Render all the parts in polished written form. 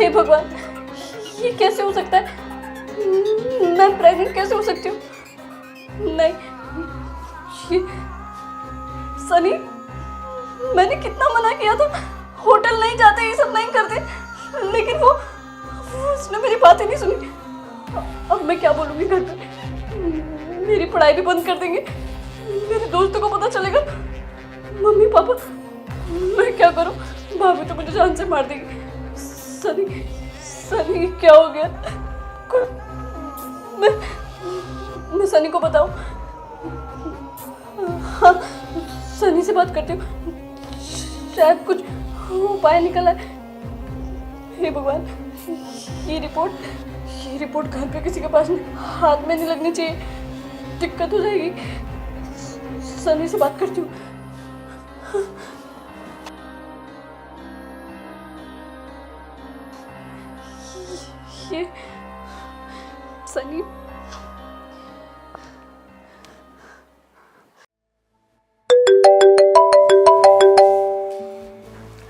हे भगवान, ये कैसे हो सकता है? मैं प्रेग्नेंट कैसे हो सकती हूँ? नहीं, ये सनी, मैंने कितना मना किया था, होटल नहीं जाते, ये सब नहीं करते, लेकिन वो उसने मेरी बात ही नहीं सुनी। अब मैं क्या बोलूँगी घर पे? मेरी पढ़ाई भी बंद कर देंगे, मेरे दोस्तों को पता चलेगा, मम्मी पापा, मैं क्या करूँ? भाभी तो मुझे जान से मार देगी। सनी, सनी क्या हो गया? मैं सनी को बताऊँ? हाँ, सनी से बात करती हूँ, शायद कुछ उपाय निकल आए। हे भगवान, ये रिपोर्ट घर पे किसी के पास हाथ में नहीं लगनी चाहिए, दिक्कत हो जाएगी। सनी से बात करती हूँ। ये सनी,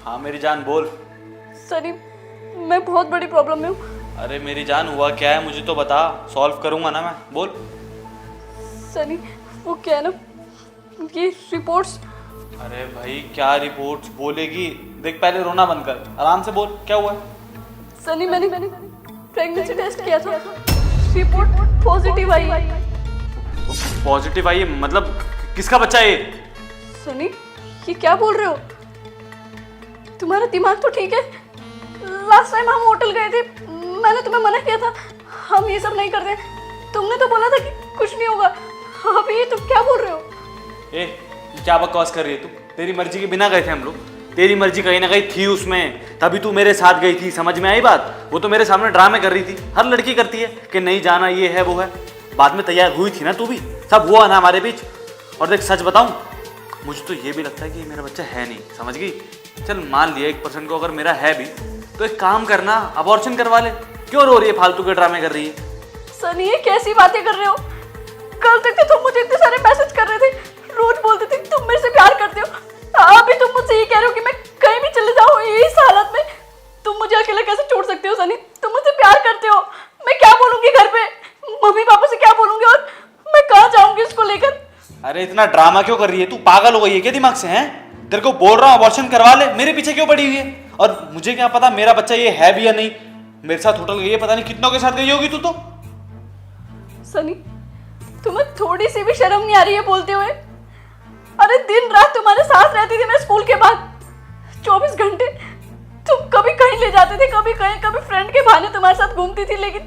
हाँ मेरी जान बोल। सनी, मैं बहुत बड़ी प्रॉब्लम में हूँ। अरे मेरी जान हुआ क्या है मुझे तो बता, सॉल्व करूंगा ना मैं, बोल। सनी, वो क्या है ना, ये रिपोर्ट्स। अरे भाई क्या रिपोर्ट्स बोलेगी? देख पहले रोना बंद कर, आराम से बोल, क्या हुआ है? सनी, मैंने प्रेगनेंसी टेस्ट किया था, रिपोर्ट पॉजिटिव आई। पॉजिटिव आई? मतलब किसका बच्चा है ये? सनी, ये क्या बोल रहे हो? तुम्हारा दिमाग तो ठीक है? लास्ट टाइम हम होटल गए थे, मैंने तुम्हें मना किया था, हम ये सब नहीं करते, तुमने तो बोला था कि कुछ नहीं होगा। अभी ये तुम क्या बोल रहे हो? ए क्या बकवास कर रही है तू? तेरी मर्जी के बिना गए थे हम लोग, तेरी मर्जी कहीं ना कहीं थी उसमें, तभी तू मेरे साथ गई थी, समझ में आई बात? वो तो मेरे सामने ड्रामे कर रही थी, हर लड़की करती है कि नहीं जाना, ये है वो है। बाद में तैयार हुई थी ना तू भी, सब हुआ ना हमारे बीच। और देख सच बताऊं, मुझे तो ये भी लगता है कि मेरा बच्चा है नहीं, समझ गई? चल मान लिया 1% को अगर मेरा है भी, तो एक काम करना, अबॉर्शन करवा ले। क्यों रो रही है, फालतू के ड्रामे कर रही है? सनी, ये कैसी बातें कर रहे हो? कल तक तो तुम मुझे इतने सारे मैसेज कर रहे थे, रोज बोलते थे तुम मेरे से प्यार करते हो, अभी तुम मुझसे ये कह रहे हो कि मैं कहीं भी चले जाऊँ इस हालत में? तुम मुझे अकेला कैसे छोड़ सकते हो सनी? तुम मुझसे प्यार करते हो, मैं क्या बोलूंगी घर पे? मम्मी पापा से क्या बोलूंगी, और मैं कहाँ जाऊंगी इसको लेकर? अरे इतना ड्रामा क्यों कर रही है तू? पागल हो गई है क्या दिमाग से? हैं, तेरे को बोल रहा हूँ अबॉर्शन करवा ले, मेरे पीछे क्यों पड़ी हुई है? और मुझे क्या पता मेरा बच्चा ये है भी या नहीं? मेरे साथ होटल गई है, पता नहीं कितनों के साथ गई होगी तू तो। सनी, तुम्हें थोड़ी सी भी शर्म नहीं आ रही है बोलते हुए? अरे दिन रात तुम्हारे साथ रहती थी मैं स्कूल के बाद, 24 घंटे तुम कभी कहीं ले जाते थे, कभी कहीं, कभी फ्रेंड के बहाने तुम्हारे साथ घूमती थी, लेकिन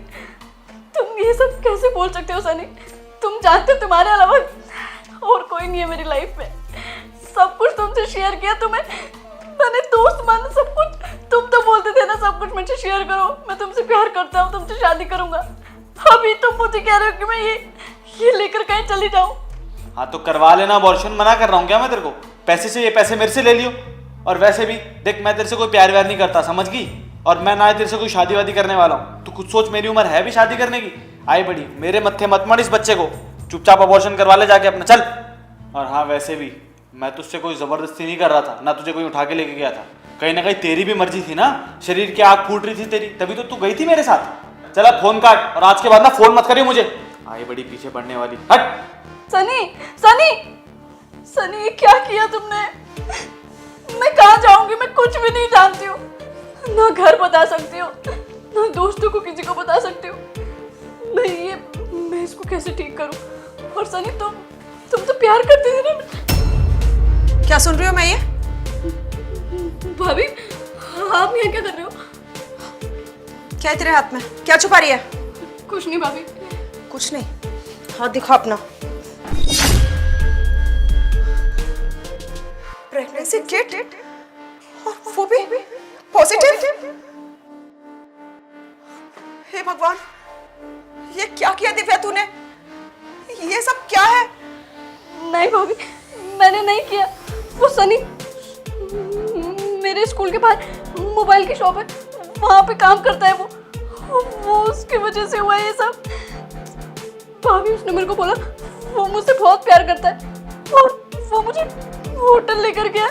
तुम ये सब कैसे बोल सकते हो सनी? तुम जानते हो तुम्हारे अलावा और कोई नहीं है मेरी लाइफ में, सब कुछ तुमसे शेयर किया, तुम्हें मैंने दोस्त माना, सब कुछ। तुम तो बोलते थे ना सब कुछ मुझसे शेयर करो, मैं तुमसे प्यार करता हूँ, तुमसे शादी करूंगा। अभी तुम मुझे कह रहे हो कि मैं ये लेकर कहीं चली जाऊं? हाँ तो करवा लेना अबॉर्शन, मना कर रहा हूँ क्या मैं तेरे को? पैसे से, ये पैसे मेरे से ले लियो। और वैसे भी देख, मैं तेरे से कोई प्यार व्यार नहीं करता, समझ गई? और मैं ना तेरे से कोई शादी वादी करने वाला हूँ। तू खुद सोच, मेरी उम्र है भी शादी करने की? आई बड़ी, मेरे मत्थे मत मर इस बच्चे को, चुपचाप अबॉर्शन करवा ले जाके अपना, चल। और हाँ वैसे भी मैं तुझसे कोई जबरदस्ती नहीं कर रहा था, ना तुझे कोई उठा के लेके गया था, कहीं ना कहीं तेरी भी मर्जी थी ना, शरीर की आग फूट रही थी तेरी, तभी तो तू गई थी मेरे साथ। चल अब फोन काट, और आज के बाद ना फोन मत करियो मुझे, आई बड़ी पीछे पड़ने वाली, हट। सनी, सनी, सनी, क्या किया तुमने? मैं कहाँ जाऊंगी? मैं कुछ भी नहीं जानती हूँ, ना घर बता सकती हूँ, ना दोस्तों को किसी को बता सकती हूँ। मैं इसको कैसे ठीक करूँ? और सनी, तुम तो प्यार करती थी ना? क्या सुन रही हो मैं ये? भाभी, आप यहाँ क्या कर रहे हो? क्या है तेरे हाथ में? क्या छुपा रही है? कुछ नहीं भाभी। कुछ नहीं, हाथ दिखा अपना। प्रेगनेंसी किट, और वो भी पॉजिटिव? हे भगवान, ये क्या किया दिव्या तूने? ये सब क्या है? नहीं भाभी, मैंने नहीं किया, वो सनी, मेरे स्कूल के बाहर मोबाइल की शॉप है, वहाँ पे काम करता है वो उसकी वजह से हुआ ये सब। भाभी, उसने मेरे को बोला वो मुझसे बहुत प्यार करता है, और वो मुझे होटल लेकर गया,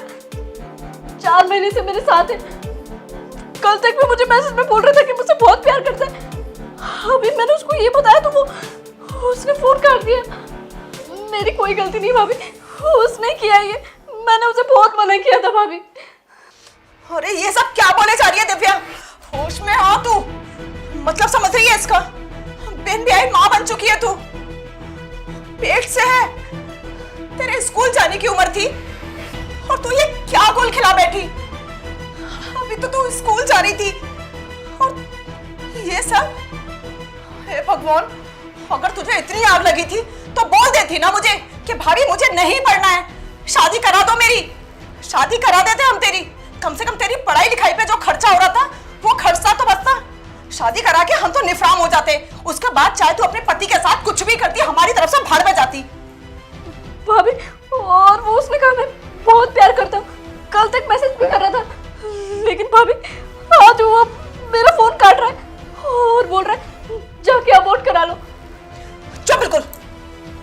4 महीने से मेरे साथ है। कल तक भी मुझे मैसेज में बोल रहा था कि मुझसे बहुत प्यार करता है। अभी मैंने उसको ये बताया तो वो उसने फोन काट दिया। मेरी कोई गलती नहीं भाभी, उसने किया ये, मैंने उसे बहुत मना किया था भाभी। अरे ये सब क्या बोले जा रही है दिव्या? होश में हो तू? मतलब समझ रही है इसका? बिन ब्याही माँ बन चुकी है तू, पेट से है, तेरे स्कूल जाने की उम्र थी और तू ये क्या गोल खिला बैठी? अभी तो तू स्कूल जा रही थी और ये सब? हे भगवान, अगर तुझे इतनी आग लगी थी तो बोल देती ना मुझे कि भाभी मुझे नहीं पढ़ना है, शादी करा दो मेरी, शादी करा देते हम तेरी। कम से कम तेरी पढ़ाई लिखाई पे जो खर्चा हो रहा था वो खर्चा तो बचता। शादी करा के हम तो निफराम हो जाते, उसके बाद चाहे तू अपने पति के साथ कुछ भी करती, हमारी तरफ से भाड़ में जाती। भाभी और वो उसने कहा मैं बहुत प्यार करता हूँ, कल तक मैसेज भी कर रहा था, लेकिन भाभी आज वो मेरा फोन काट रहा है और बोल रहा है जाके अबॉर्ट करा लो। चुप बिल्कुल,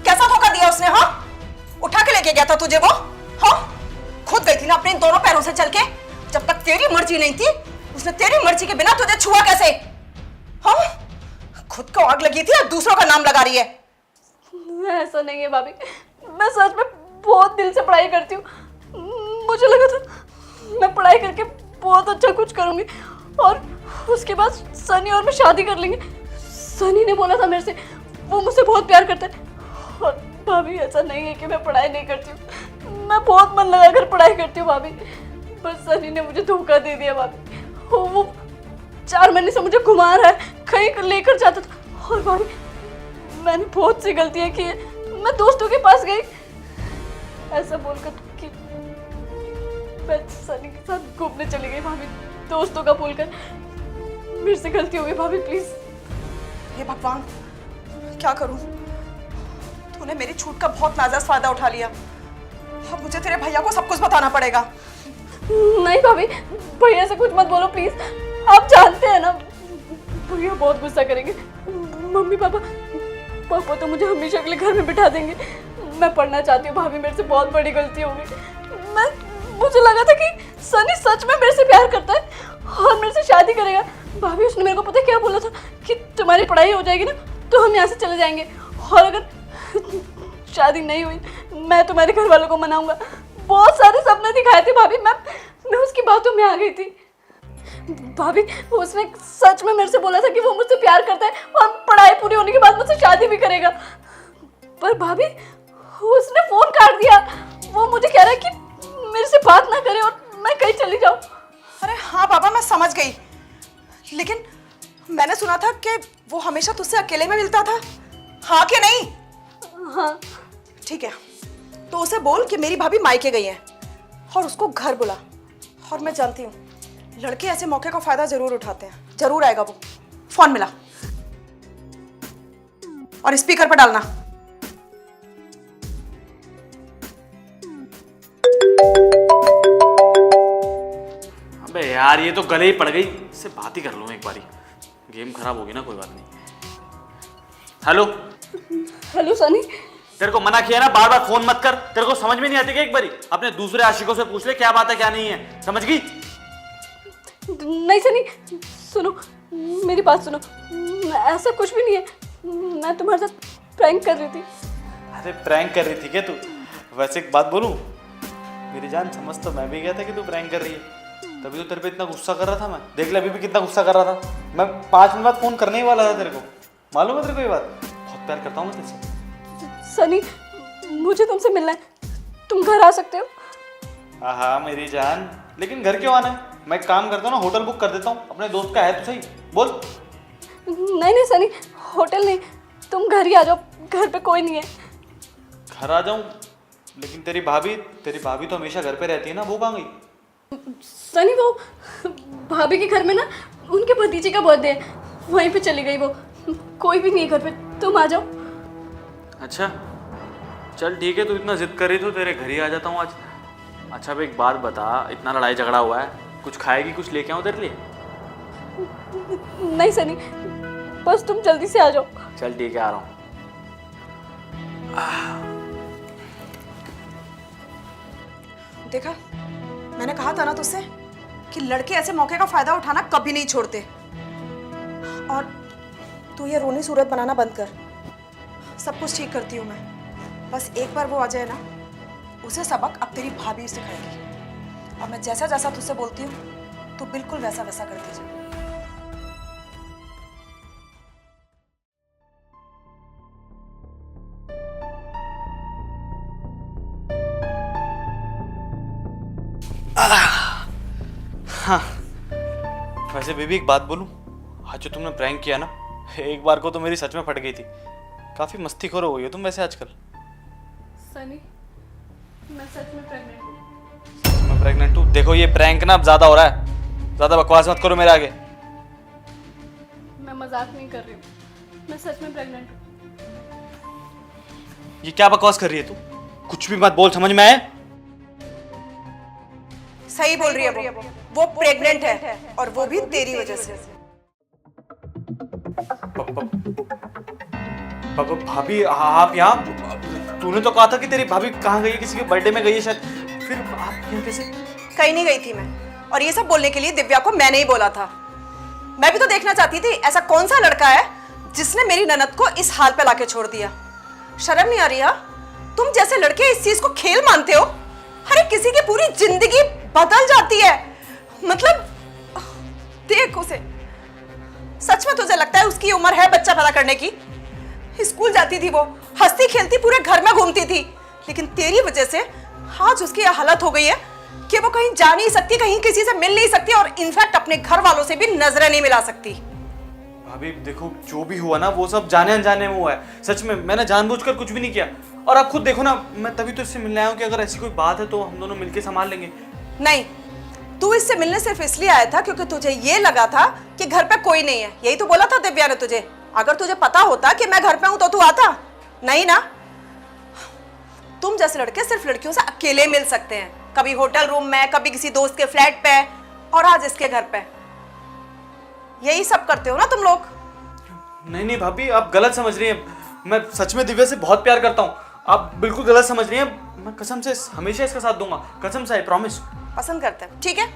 कैसा धोखा दिया उसने? हाँ, उठा के लेके गया था तुझे वो? हाँ, खुद गई थी ना अपने दोनों पैरों से चल के। जब तक तेरी मर्जी नहीं थी उसने तेरी मर्जी के बिना तुझे छुआ कैसे? हाँ, खुद को आग लगी थी और दूसरों का नाम लगा रही है। ऐसा नहीं है भाभी, मैं सच में बहुत दिल से पढ़ाई करती हूँ। मुझे लगा था मैं पढ़ाई करके बहुत अच्छा कुछ करूँगी और उसके बाद सनी और मैं शादी कर लेंगे। सनी ने बोला था मेरे से वो मुझसे बहुत प्यार करता है। और भाभी ऐसा नहीं है कि मैं पढ़ाई नहीं करती हूँ, मैं बहुत मन लगाकर पढ़ाई करती हूँ भाभी। बस सनी ने मुझे धोखा दे दिया भाभी। वो 4 महीने से मुझे घुमा रहा है, कहीं लेकर जाता था। और भाभी मैंने बहुत सी गलतियाँ की है। मैं दोस्तों के पास गई ऐसा बोलकर कि मैं सनी के साथ घूमने चली गई भाभी, दोस्तों का बोलकर। मेरे से गलती हो गई भाभी, प्लीज। हे भगवान, क्या करूं? तूने मेरी छूट का बहुत नाजायज फायदा उठा लिया। अब मुझे तेरे भैया को सब कुछ बताना पड़ेगा। नहीं भाभी, भैया से कुछ मत बोलो प्लीज। आप जानते हैं ना भैया बहुत गुस्सा करेंगे। मम्मी पापा तो मुझे हमेशा के लिए घर में बिठा देंगे। मैं पढ़ना चाहती हूँ भाभी, मेरे से बहुत बड़ी गलती हो गई। मुझे लगा था कि सनी सच में मेरे से प्यार करता है और मेरे से शादी करेगा। भाभी उसने मेरे को पता क्या बोला था कि तुम्हारी पढ़ाई हो जाएगी ना तो हम यहाँ से चले जाएंगे, और अगर शादी नहीं हुई मैं तुम्हारे घर वालों को मनाऊंगा। बहुत सारे सपने दिखाए थे भाभी, मैं उसकी बातों में आ गई थी। भाभी उसने सच में मेरे से बोला था कि वो मुझसे प्यार करता है और पढ़ाई पूरी होने के बाद मुझसे शादी भी करेगा। पर भाभी उसने फोन काट दिया। वो मुझे कह रहा है कि मेरे से बात ना करे और मैं कहीं चली जाऊं। अरे हाँ बाबा, मैं समझ गई, लेकिन मैंने सुना था कि वो हमेशा तुझसे अकेले में मिलता था। हाँ कि नहीं? हाँ ठीक है, तो उसे बोल कि मेरी भाभी मायके गई है और उसको घर बुला। और मैं जानती हूँ लड़के ऐसे मौके का फायदा जरूर उठाते हैं। जरूर आएगा वो। फोन मिला और स्पीकर पर डालना। अबे यार ये तो गले ही पड़ गई, इससे बात ही कर लूँ एक बारी। गेम खराब होगी ना, कोई बात नहीं। Hello hello Sunny. तेरे को मना किया ना, बार बार फोन मत कर। तेरे को समझ में नहीं आती क्या? एक बारी अपने दूसरे आशिकों से पूछ ले क्या बात है क्या नहीं है, समझ गई? नहीं सनी, सुनो मेरी बात सुनो। ऐसा कुछ भी नहीं है, मैं तुम्हारे साथ प्रैंक कर रही थी। अरे प्रैंक कर रही थी क्या तू? वैसे एक बात बोलूं, मेरी जान समझ तो मैं भी गया था कि तू प्रैंक कर रही है, तभी तो तेरे पे इतना गुस्सा कर रहा था मैं। देख ले अभी भी कितना गुस्सा कर रहा था। मैं 5 मिनट बाद फोन करने ही वाला था तेरे को, मालूम है तेरे को ये बात? बहुत प्यार करता हूँ मैं तेरे से। सनी मुझे तुमसे मिलना है, तुम घर आ सकते हो? हाँ मेरी जान, लेकिन घर क्यों आना है? मैं एक काम करता हूँ ना, होटल बुक कर देता हूँ, अपने दोस्त का है तो सही, बोल। नहीं सनी, होटल नहीं, तुम घर ही आ जाओ, घर पे कोई नहीं है। घर आ जाऊँ? लेकिन तेरी भाभी तो हमेशा घर पे रहती है ना, वो कहाँ गई? सनी वो भाभी के घर में ना उनके भतीजे का बर्थडे है, वहीं पे चली गई वो। कोई भी नहीं है घर पे, तुम आ जाओ। अच्छा चल ठीक है, तू इतना जिद कर रही तो तेरे घर ही आ जाता हूँ आज। अच्छा अब एक बात बता, इतना लड़ाई झगड़ा हुआ है, कुछ खाएगी, कुछ लेके आऊँ तेरे लिए? नहीं सनी, बस तुम जल्दी से आ जाओ। चल ठीक है, आ रहा हूँ। देखा, मैंने कहा था ना तुझसे कि लड़के ऐसे मौके का फायदा उठाना कभी नहीं छोड़ते। और तू ये रोनी सूरत बनाना बंद कर, सब कुछ ठीक करती हूँ मैं। बस एक बार वो आ जाए ना, उसे सबक अब तेरी भाभी सिखाएगी। और मैं जैसा जैसा तुझसे बोलती हूँ तो बिल्कुल वैसा वैसा करती जा। हाँ, वैसे बेबी एक बात बोलूं, आज जो तुमने प्रैंक किया ना, एक बार को तो मेरी सच में फट गई थी। काफी मस्तीखोर हो गई हो तुम वैसे आजकल। सनी, मैं सच में प्रेग्नेंट हूँ। सच में प्रेग्नेंट हूँ? देखो ये प्रैंक ना अब ज्यादा हो रहा है, ज्यादा बकवास मत करो मेरे आगे। मैं मजाक नहीं कर रही हूँ, मैं सच में प्रेग्नेंट हूँ। ये क्या बकवास कर रही है तू? कुछ भी मत बोल, समझ में आए? सही बोल रही है वो प्रेग्नेंट है, और वो भी तेरी वजह से। भाभी आप यहाँ? तूने तो कहा था कि तेरी भाभी कहाँ गई है, किसी के बर्थडे में गई है शायद, फिर आप यहाँ कैसे? कहीं नहीं गई थी मैं, और ये सब बोलने के लिए दिव्या को मैंने ही बोला था। मैं भी तो देखना चाहती थी ऐसा कौन सा लड़का है जिसने मेरी ननद को इस हाल पे लाके छोड़ दिया। शर्म नहीं आ रही? तुम जैसे लड़के इस चीज को खेल मानते हो? अरे किसी की पूरी जिंदगी बदल जाती है। मतलब देख उसे, सच में तुझे लगता है उसकी उम्र है बच्चा पैदा करने की? स्कूल जाती थी वो, हंसती खेलती पूरे घर में घूमती थी, लेकिन तेरी वजह से आज उसकी यह हालत हो गई है कि वो कहीं जा नहीं सकती, कहीं किसी से मिल नहीं सकती, और इनफैक्ट अपने घर वालों से भी नजरें नहीं मिला सकती। भाभी देखो, जो भी हुआ ना वो सब जाने अनजाने में हुआ है। सच में मैंने जानबूझकर कुछ भी नहीं किया। और आप खुद देखो ना, मैं तभी तो इससे मिलने आया हूँ कि अगर ऐसी कोई बात है तो हम दोनों मिलके संभाल लेंगे। नहीं, तू इससे मिलने सिर्फ इसलिए आया था क्योंकि तुझे ये लगा था कि घर पे कोई नहीं है। यही तो बोला था दिव्या ने तुझे। अगर तुझे पता होता कि मैं घर पे हूं तो तू आता नहीं ना। तुम जैसे लड़के सिर्फ लड़कियों से अकेले मिल सकते हैं, कभी होटल रूम में, कभी किसी दोस्त के फ्लैट पे, और आज इसके घर पे। यही सब करते हो ना तुम लोग। नहीं नहीं भाभी, आप गलत समझ रही हैं। मैं सच में दिव्या से बहुत प्यार करता हूँ, आप बिल्कुल गलत समझ रही हैं। मैं कसम से हमेशा इसका साथ दूंगा, कसम से, आई प्रॉमिस। पसंद करते हैं, ठीक है,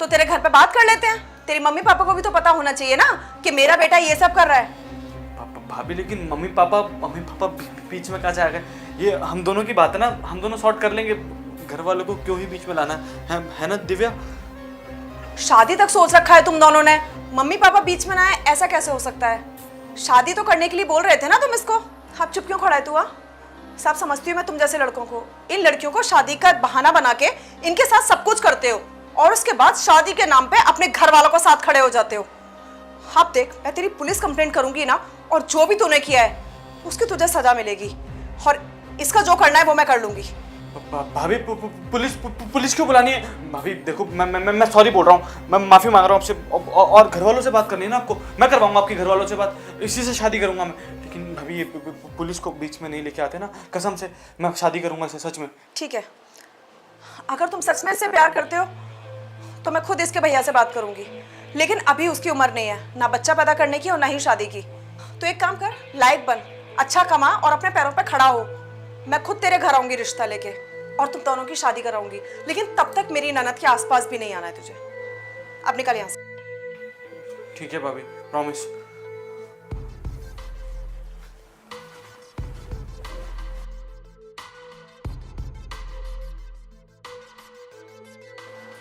तो तेरे घर पे बात कर लेते हैं। तेरी मम्मी पापा को भी तो पता होना चाहिए ना कि मेरा बेटा ये सब कर रहा है। भाभी लेकिन मम्मी पापा बीच में कहाँ से आ गए? ये हम दोनों की बात है ना, हम दोनों सॉर्ट कर लेंगे। घर वालों को क्यों ही बीच में लाना है ना दिव्या? शादी तक सोच रखा है तुम दोनों ने, मम्मी पापा बीच में ना आए ऐसा कैसे हो सकता है? शादी तो करने के लिए बोल रहे थे ना तुम इसको, अब चुप क्यों खड़ा है तू? सब समझती हूँ मैं तुम जैसे लड़कों को। इन लड़कियों को शादी का बहाना बना के इनके साथ सब कुछ करते हो, और उसके बाद शादी के नाम पे अपने घर वालों के साथ खड़े हो जाते हो। अब देख, मैं तेरी पुलिस कंप्लेंट करूंगी ना, और जो भी तूने किया है उसकी तुझे सजा मिलेगी, और इसका जो करना है वो मैं कर लूंगी। भाभी पुलिस क्यों बुलानी है? भाभी देखो, मैं सॉरी बोल रहा हूँ, मैं माफी मांग रहा हूँ आपसे। और घर वालों से बात करनी है ना आपको, मैं करवाऊंगा आपके घर वालों से बात, इसी से शादी करूंगा मैं। लेकिन भाभी ये पुलिस को बीच में नहीं लेके आते ना, कसम से मैं शादी करूंगा इसे, सच में। ठीक है, अगर तुम सच में इससे प्यार करते हो तो मैं खुद इसके भैया से बात करूंगी, लेकिन अभी उसकी उम्र नहीं है ना बच्चा पैदा करने की और ना ही शादी की। तो एक काम कर, लायक बन, अच्छा कमा और अपने पैरों पे खड़ा हो। मैं खुद तेरे घर आऊंगी रिश्ता लेके, और तुम दोनों की शादी कराऊंगी, लेकिन तब तक मेरी ननद के आसपास भी नहीं आना है तुझे। अब निकल यहाँ से। ठीक है भाभी, प्रॉमिस।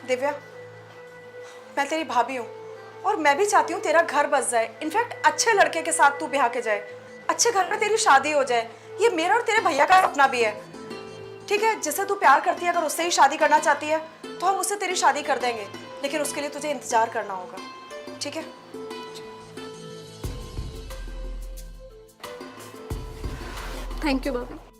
दिव्या, मैं तेरी भाभी हूँ, और मैं भी चाहती हूँ तेरा घर बस जाए। इनफैक्ट अच्छे लड़के के साथ तू ब्याह के जाए, अच्छे घर में तेरी शादी हो जाए। ये मेरा और तेरे भैया का सपना भी है, ठीक है? जिससे तू प्यार करती है, अगर उससे ही शादी करना चाहती है तो हम उससे तेरी शादी कर देंगे, लेकिन उसके लिए तुझे इंतजार करना होगा, ठीक है? थैंक यू भाभी।